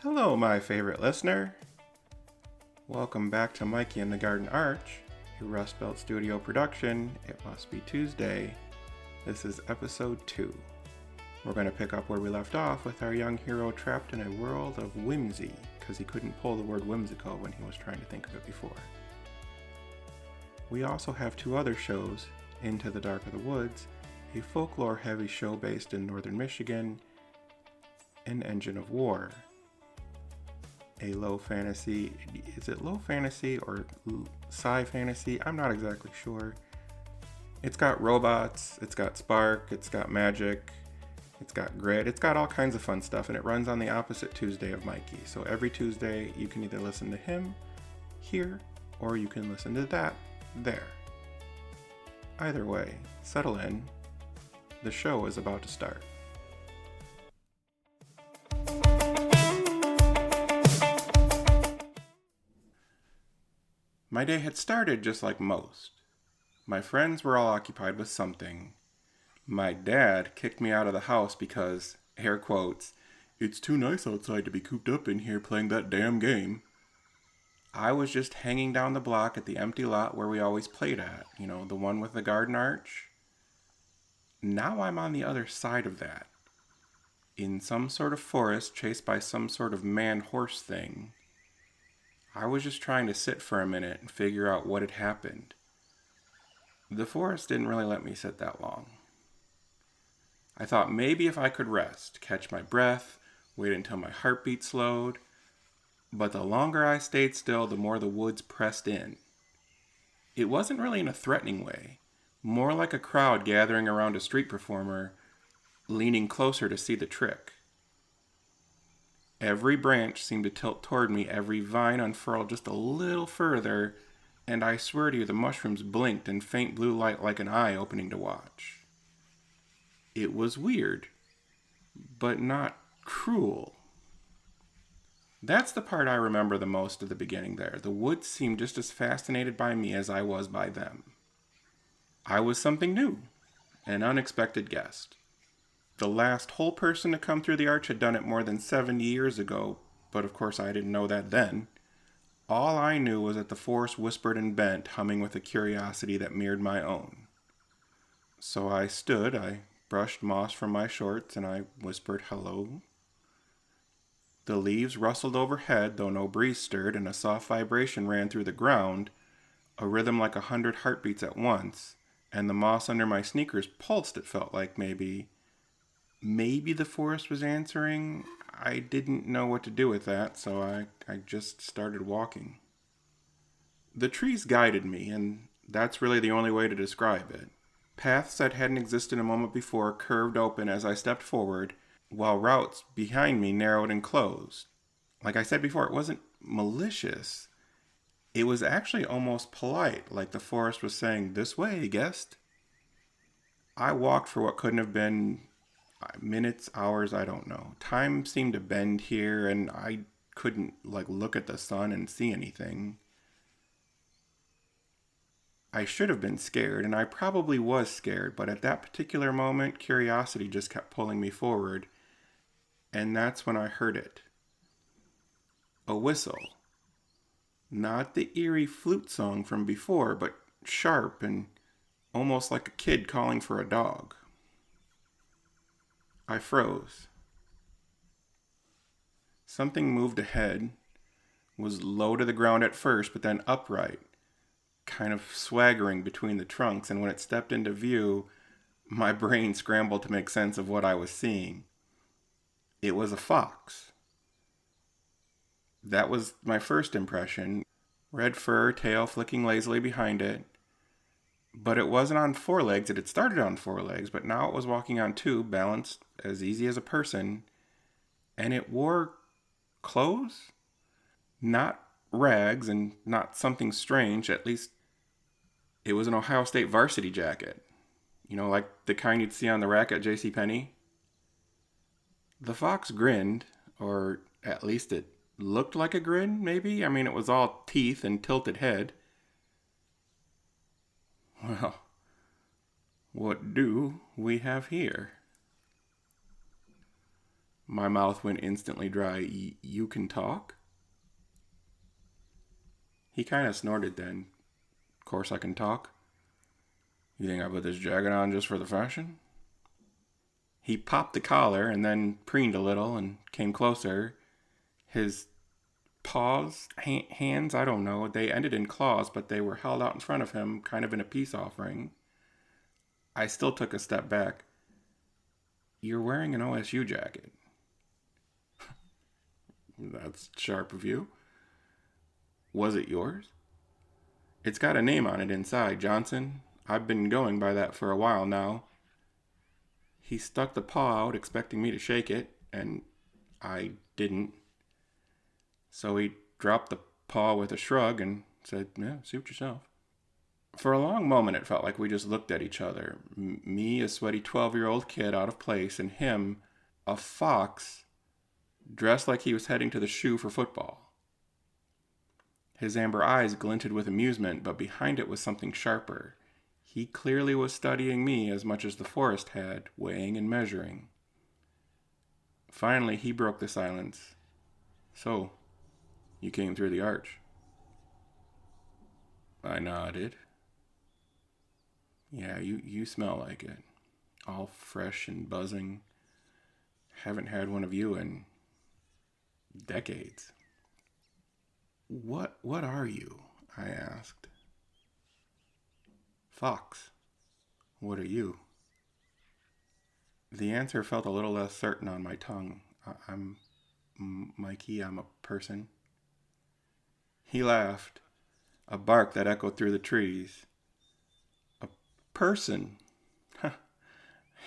Hello, my favorite listener. Welcome back to Mikey and the Garden Arch, a Rust Belt Studio production. It must be Tuesday. This is episode 2. We're going to pick up where we left off with our young hero trapped in a world of whimsy, because he couldn't pull the word whimsical when he was trying to think of it before. We also have 2 other shows, Into the Dark of the Woods, a folklore-heavy show based in northern Michigan, and Engine of War, a low fantasy, is it low fantasy or sci fantasy? I'm not exactly sure. It's got robots, it's got spark, it's got magic, it's got grit, it's got all kinds of fun stuff, and it runs on the opposite Tuesday of Mikey. So every Tuesday you can either listen to him here or you can listen to that there. Either way, settle in. The show is about to start. My day had started just like most. My friends were all occupied with something. My dad kicked me out of the house because, air quotes, "It's too nice outside to be cooped up in here playing that damn game." I was just hanging down the block at the empty lot where we always played at, the one with the garden arch. Now I'm on the other side of that, in some sort of forest chased by some sort of man-horse thing. I was just trying to sit for a minute and figure out what had happened. The forest didn't really let me sit that long. I thought maybe if I could rest, catch my breath, wait until my heartbeat slowed, but the longer I stayed still, the more the woods pressed in. It wasn't really in a threatening way, more like a crowd gathering around a street performer, leaning closer to see the trick. Every branch seemed to tilt toward me, every vine unfurled just a little further, and I swear to you the mushrooms blinked in faint blue light like an eye opening to watch. It was weird, but not cruel. That's the part I remember the most of the beginning there. The woods seemed just as fascinated by me as I was by them. I was something new, an unexpected guest. The last whole person to come through the arch had done it more than 70 years ago, but of course I didn't know that then. All I knew was that the forest whispered and bent, humming with a curiosity that mirrored my own. So I stood, I brushed moss from my shorts, and I whispered hello. The leaves rustled overhead, though no breeze stirred, and a soft vibration ran through the ground, a rhythm like 100 heartbeats at once, and the moss under my sneakers pulsed, it felt like maybe the forest was answering. I didn't know what to do with that, so I just started walking. The trees guided me, and that's really the only way to describe it. Paths that hadn't existed a moment before curved open as I stepped forward, while routes behind me narrowed and closed. Like I said before, it wasn't malicious. It was actually almost polite, like the forest was saying, "This way, guest." I walked for what couldn't have been minutes, hours, I don't know. Time seemed to bend here, and I couldn't look at the sun and see anything. I should have been scared, and I probably was scared, but at that particular moment, curiosity just kept pulling me forward, and that's when I heard it. A whistle. Not the eerie flute song from before, but sharp and almost like a kid calling for a dog. I froze. Something moved ahead, was low to the ground at first, but then upright, kind of swaggering between the trunks, and when it stepped into view, my brain scrambled to make sense of what I was seeing. It was a fox. That was my first impression. Red fur, tail flicking lazily behind it. But it wasn't on 4 legs. It had started on 4 legs, but now it was walking on 2, balanced as easy as a person. And it wore clothes? Not rags and not something strange. At least it was an Ohio State varsity jacket. Like the kind you'd see on the rack at JCPenney. The fox grinned, or at least it looked like a grin, maybe? It was all teeth and tilted head. Well, what do we have here? My mouth went instantly dry. You can talk? He kind of snorted then. Of course I can talk. You think I put this jacket on just for the fashion? He popped the collar and then preened a little and came closer. His paws, hands, I don't know, they ended in claws, but they were held out in front of him, kind of in a peace offering. I still took a step back. You're wearing an OSU jacket. That's sharp of you. Was it yours? It's got a name on it inside, Johnson. I've been going by that for a while now. He stuck the paw out, expecting me to shake it, and I didn't. So he dropped the paw with a shrug and said, yeah, suit yourself. For a long moment, it felt like we just looked at each other. Me, a sweaty 12-year-old kid out of place, and him, a fox, dressed like he was heading to the shoe for football. His amber eyes glinted with amusement, but behind it was something sharper. He clearly was studying me as much as the forest had, weighing and measuring. Finally, he broke the silence. So, you came through the arch. I nodded. Yeah, you smell like it. All fresh and buzzing. Haven't had one of you in decades. What are you? I asked. Fox. What are you? The answer felt a little less certain on my tongue. I'm Mikey, I'm a person. He laughed, a bark that echoed through the trees. A person?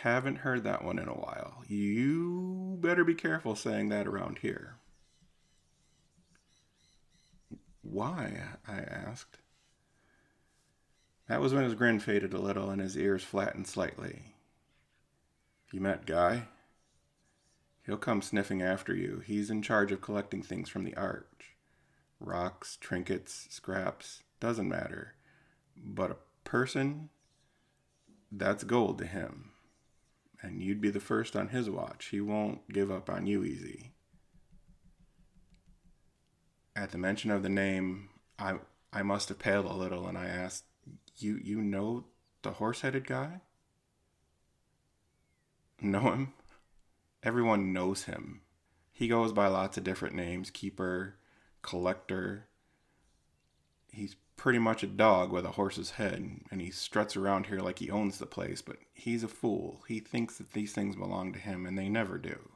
Haven't heard that one in a while. You better be careful saying that around here. Why? I asked. That was when his grin faded a little and his ears flattened slightly. You met Guy? He'll come sniffing after you. He's in charge of collecting things from the arch. Rocks, trinkets, scraps, doesn't matter. But a person, that's gold to him. And you'd be the first on his watch. He won't give up on you easy. At the mention of the name, I must have paled a little, and I asked, You know the horse-headed guy? Know him? Everyone knows him. He goes by lots of different names. Keeper, collector. He's pretty much a dog with a horse's head, and he struts around here like he owns the place, but he's a fool. He thinks that these things belong to him, and they never do.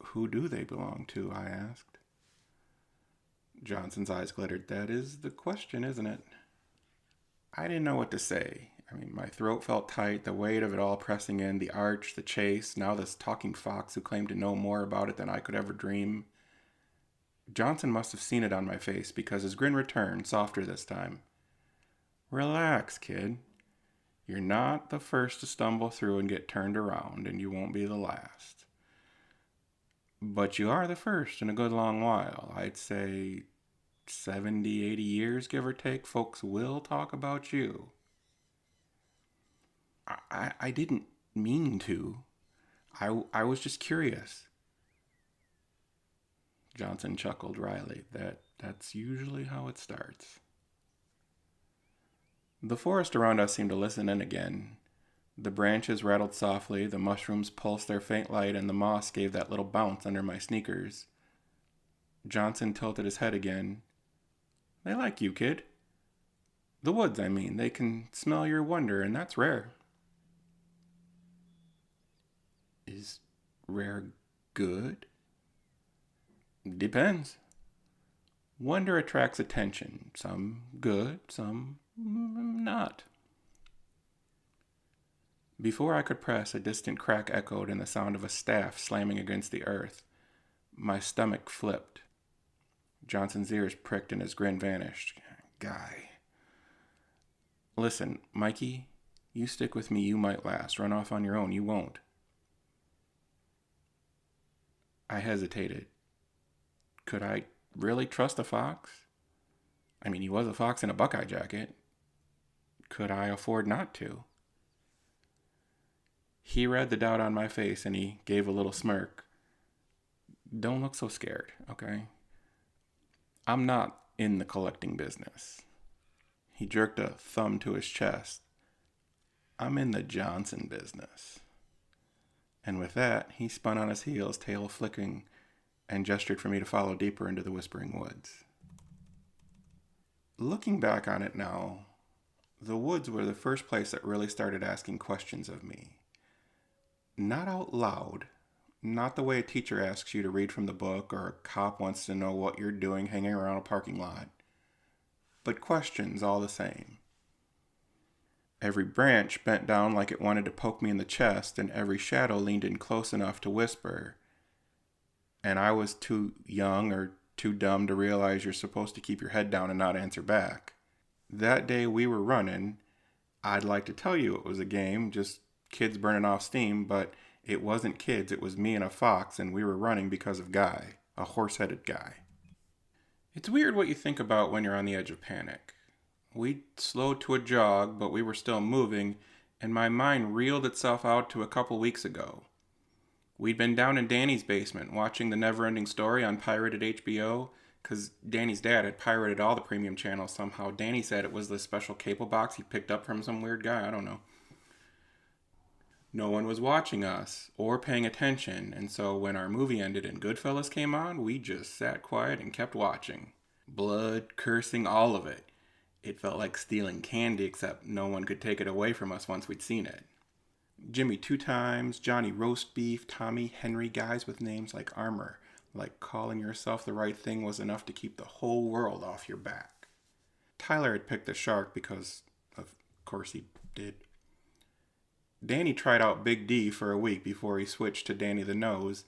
Who do they belong to? I asked. Johnson's eyes glittered. That is the question, isn't it? I didn't know what to say. My throat felt tight, the weight of it all pressing in, the arch, the chase, now this talking fox who claimed to know more about it than I could ever dream. Johnson must have seen it on my face because his grin returned, softer this time. Relax, kid. You're not the first to stumble through and get turned around, and you won't be the last. But you are the first in a good long while. I'd say 70, 80 years, give or take, folks will talk about you. I didn't mean to. I was just curious. Johnson chuckled wryly. That's usually how it starts. The forest around us seemed to listen in again. The branches rattled softly, the mushrooms pulsed their faint light, and the moss gave that little bounce under my sneakers. Johnson tilted his head again. They like you, kid. The woods, I mean. They can smell your wonder, and that's rare. Is rare good? Depends. Wonder attracts attention. Some good, some not. Before I could press, a distant crack echoed and the sound of a staff slamming against the earth. My stomach flipped. Johnson's ears pricked and his grin vanished. Guy. Listen, Mikey, you stick with me, you might last. Run off on your own, you won't. I hesitated. Could I really trust a fox? He was a fox in a buckeye jacket. Could I afford not to? He read the doubt on my face and he gave a little smirk. Don't look so scared, okay? I'm not in the collecting business. He jerked a thumb to his chest. I'm in the Johnson business. And with that, he spun on his heels, tail flicking, and gestured for me to follow deeper into the whispering woods. Looking back on it now, the woods were the first place that really started asking questions of me. Not out loud, not the way a teacher asks you to read from the book or a cop wants to know what you're doing hanging around a parking lot, but questions all the same. Every branch bent down like it wanted to poke me in the chest, and every shadow leaned in close enough to whisper. And I was too young or too dumb to realize you're supposed to keep your head down and not answer back. That day we were running, I'd like to tell you it was a game, just kids burning off steam, but it wasn't kids, it was me and a fox, and we were running because of Guy, a horse-headed guy. It's weird what you think about when you're on the edge of panic. We slowed to a jog, but we were still moving, and my mind reeled itself out to a couple weeks ago. We'd been down in Danny's basement watching The Never-Ending Story on pirated HBO, because Danny's dad had pirated all the premium channels somehow. Danny said it was the special cable box he picked up from some weird guy, I don't know. No one was watching us or paying attention, and so when our movie ended and Goodfellas came on, we just sat quiet and kept watching. Blood, cursing, all of it. It felt like stealing candy, except no one could take it away from us once we'd seen it. Jimmy 2 times, Johnny roast beef, Tommy, Henry, guys with names like armor, like calling yourself the right thing was enough to keep the whole world off your back. Tyler had picked the shark because, of course he did. Danny tried out Big D for a week before he switched to Danny the Nose,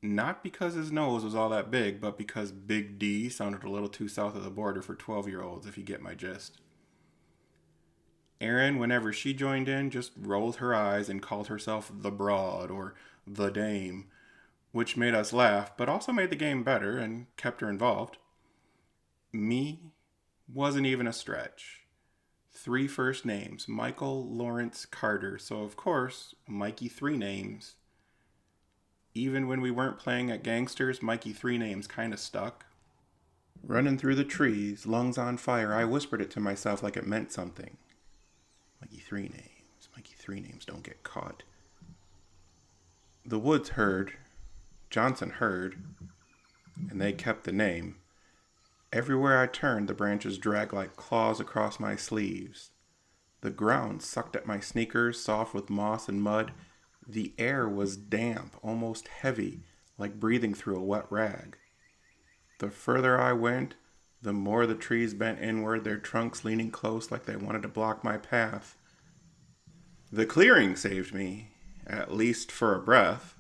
not because his nose was all that big, but because Big D sounded a little too south of the border for 12-year-olds, if you get my gist. Erin, whenever she joined in, just rolled her eyes and called herself the Broad or the Dame, which made us laugh, but also made the game better and kept her involved. Me wasn't even a stretch. 3 first names, Michael Lawrence Carter, so of course, Mikey 3 names. Even when we weren't playing at Gangsters, Mikey 3 names kinda stuck. Running through the trees, lungs on fire, I whispered it to myself like it meant something. Mikey 3 names, don't get caught. The woods heard, Johnson heard, and they kept the name. Everywhere I turned, the branches dragged like claws across my sleeves. The ground sucked at my sneakers, soft with moss and mud. The air was damp, almost heavy, like breathing through a wet rag. The further I went, the more the trees bent inward, their trunks leaning close like they wanted to block my path. The clearing saved me, at least for a breath.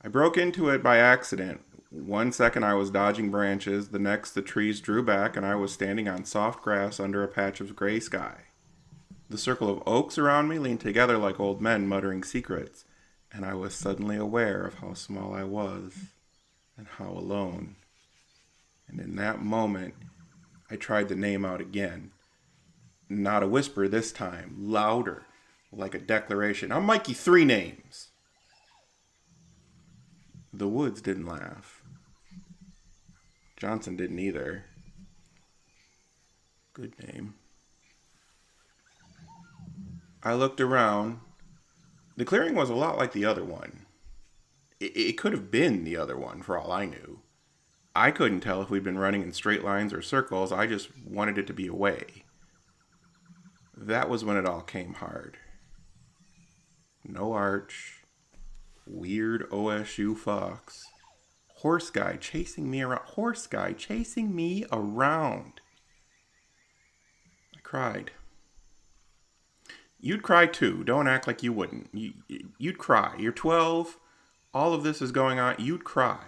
I broke into it by accident. 1 second I was dodging branches, the next the trees drew back and I was standing on soft grass under a patch of gray sky. The circle of oaks around me leaned together like old men muttering secrets, and I was suddenly aware of how small I was and how alone. And in that moment, I tried the name out again. Not a whisper this time, louder, like a declaration. I'm Mikey 3 names. The woods didn't laugh. Johnson didn't either. Good name. I looked around. The clearing was a lot like the other one. It could have been the other one, for all I knew. I couldn't tell if we'd been running in straight lines or circles. I just wanted it to be away. That was when it all came hard. No arch. Weird OSU fox. Horse guy chasing me around. I cried. You'd cry too. Don't act like you wouldn't. You'd cry. You're 12. All of this is going on. You'd cry.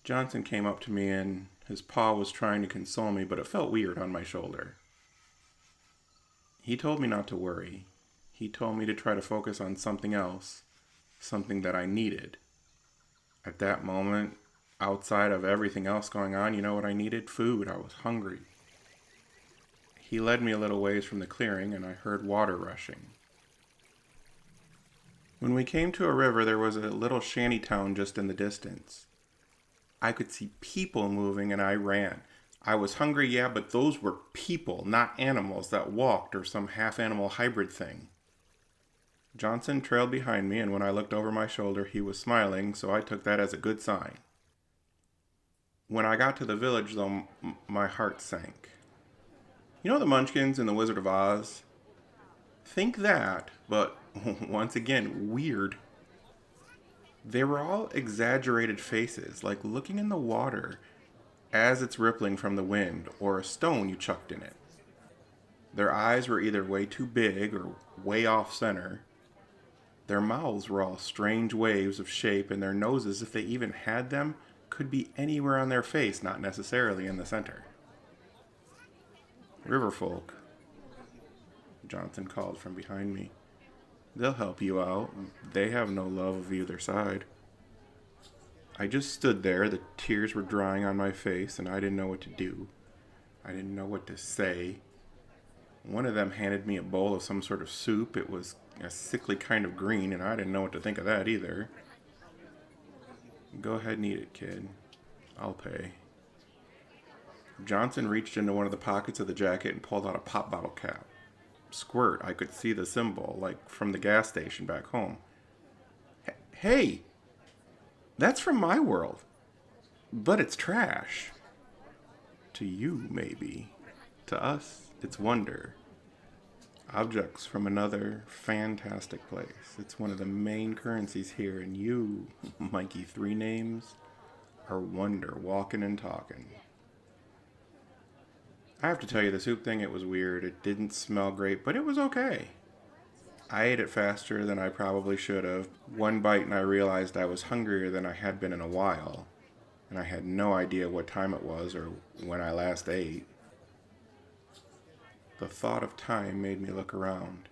Johnson came up to me and his paw was trying to console me, but it felt weird on my shoulder. He told me not to worry. He told me to try to focus on something else, something that I needed. At that moment, outside of everything else going on, you know what I needed? Food. I was hungry. He led me a little ways from the clearing, and I heard water rushing. When we came to a river, there was a little shanty town just in the distance. I could see people moving and I ran. I was hungry, yeah, but those were people, not animals that walked or some half animal hybrid thing. Johnson trailed behind me, and when I looked over my shoulder, he was smiling, so I took that as a good sign. When I got to the village, though, my heart sank. You know the Munchkins in The Wizard of Oz? Think that, but once again, weird. They were all exaggerated faces, like looking in the water as it's rippling from the wind or a stone you chucked in it. Their eyes were either way too big or way off center. Their mouths were all strange waves of shape, and their noses, if they even had them, could be anywhere on their face, not necessarily in the center. Riverfolk, Johnson called from behind me. They'll help you out. They have no love of either side. I just stood there, the tears were drying on my face, and I didn't know what to do. I didn't know what to say. One of them handed me a bowl of some sort of soup. It was a sickly kind of green, and I didn't know what to think of that either. Go ahead and eat it, kid. I'll pay. Johnson reached into one of the pockets of the jacket and pulled out a pop bottle cap. Squirt, I could see the symbol, like from the gas station back home. Hey! That's from my world. But it's trash. To you, maybe. To us, it's wonder. Objects from another fantastic place. It's one of the main currencies here, and you, Mikey, 3 names, are wonder, walking and talking. I have to tell you, the soup thing, it was weird. It didn't smell great, but it was okay. I ate it faster than I probably should have. One bite and I realized I was hungrier than I had been in a while, and I had no idea what time it was or when I last ate. The thought of time made me look around.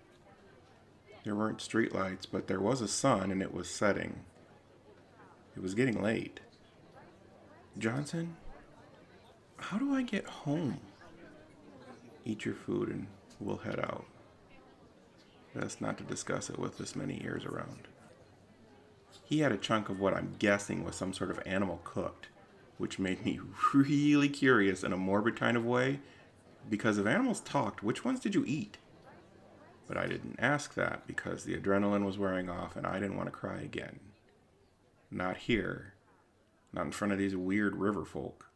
There weren't streetlights, but there was a sun and it was setting. It was getting late. Johnson, how do I get home? Eat your food and we'll head out. Best not to discuss it with this many ears around. He had a chunk of what I'm guessing was some sort of animal cooked, which made me really curious in a morbid kind of way, because if animals talked, which ones did you eat? But I didn't ask that because the adrenaline was wearing off and I didn't want to cry again. Not here. Not in front of these weird river folk.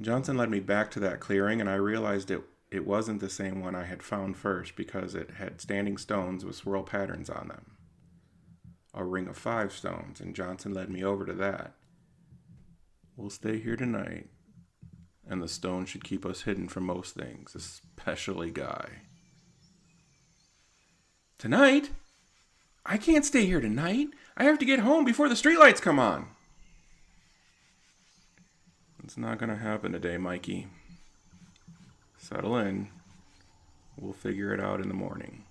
Johnson led me back to that clearing, and I realized it wasn't the same one I had found first because it had standing stones with swirl patterns on them. A ring of 5 stones, and Johnson led me over to that. We'll stay here tonight, and the stone should keep us hidden from most things, especially Guy. Tonight? I can't stay here tonight. I have to get home before the streetlights come on. It's not going to happen today, Mikey. Settle in. We'll figure it out in the morning.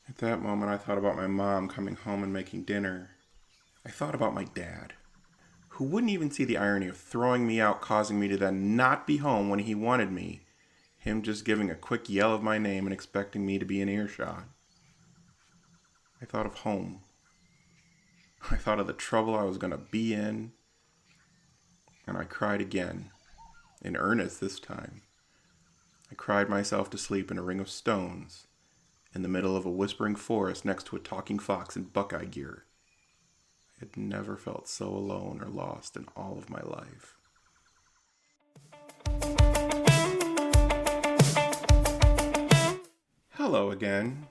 At that moment, I thought about my mom coming home and making dinner. I thought about my dad, who wouldn't even see the irony of throwing me out, causing me to then not be home when he wanted me. Him just giving a quick yell of my name and expecting me to be in earshot. I thought of home. I thought of the trouble I was going to be in. And I cried again. In earnest this time. I cried myself to sleep in a ring of stones, in the middle of a whispering forest next to a talking fox in Buckeye gear. I had never felt so alone or lost in all of my life. Hello again.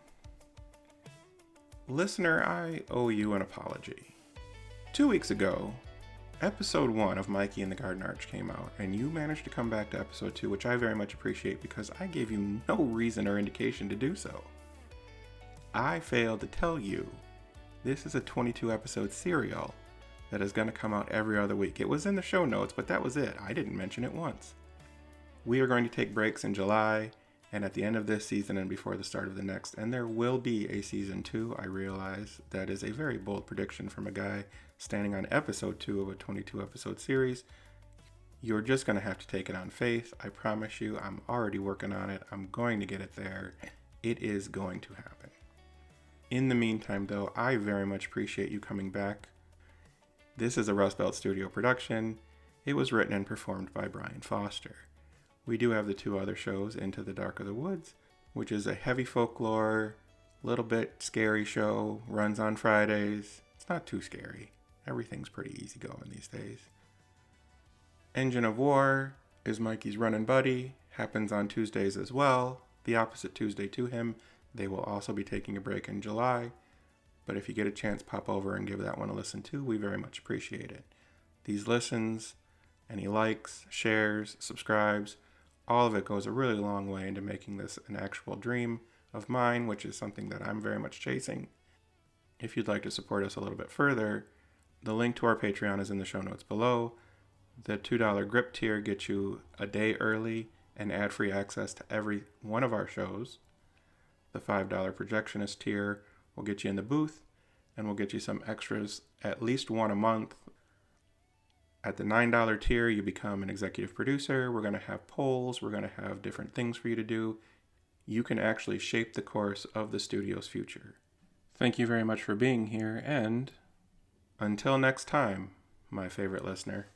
Listener, I owe you an apology. 2 weeks ago, Episode 1 of Mikey and the Garden Arch came out, and you managed to come back to Episode 2, which I very much appreciate because I gave you no reason or indication to do so. I failed to tell you this is a 22 episode serial that is going to come out every other week. It was in the show notes, but that was it. I didn't mention it once. We are going to take breaks in July and at the end of this season and before the start of the next, and there will be a season 2. I realize that is a very bold prediction from a guy standing on episode 2 of a 22 episode series. You're just going to have to take it on faith. I promise you, I'm already working on it. I'm going to get it there. It is going to happen. In the meantime, though, I very much appreciate you coming back. This is a Rust Belt Studio production. It was written and performed by Brian Foster. We do have the two other shows, Into the Dark of the Woods, which is a heavy folklore, little bit scary show, runs on Fridays. It's not too scary. Everything's pretty easygoing these days. Engine of War is Mikey's running buddy, happens on Tuesdays as well, the opposite Tuesday to him. They will also be taking a break in July, but if you get a chance, pop over and give that one a listen too. We very much appreciate it. These listens, any likes, shares, subscribes, all of it goes a really long way into making this an actual dream of mine, which is something that I'm very much chasing. If you'd like to support us a little bit further, the link to our Patreon is in the show notes below. The $2 grip tier gets you a day early and ad-free access to every one of our shows. The $5 projectionist tier will get you in the booth and will get you some extras, at least one a month. At the $9 tier, you become an executive producer. We're going to have polls. We're going to have different things for you to do. You can actually shape the course of the studio's future. Thank you very much for being here, and until next time, my favorite listener.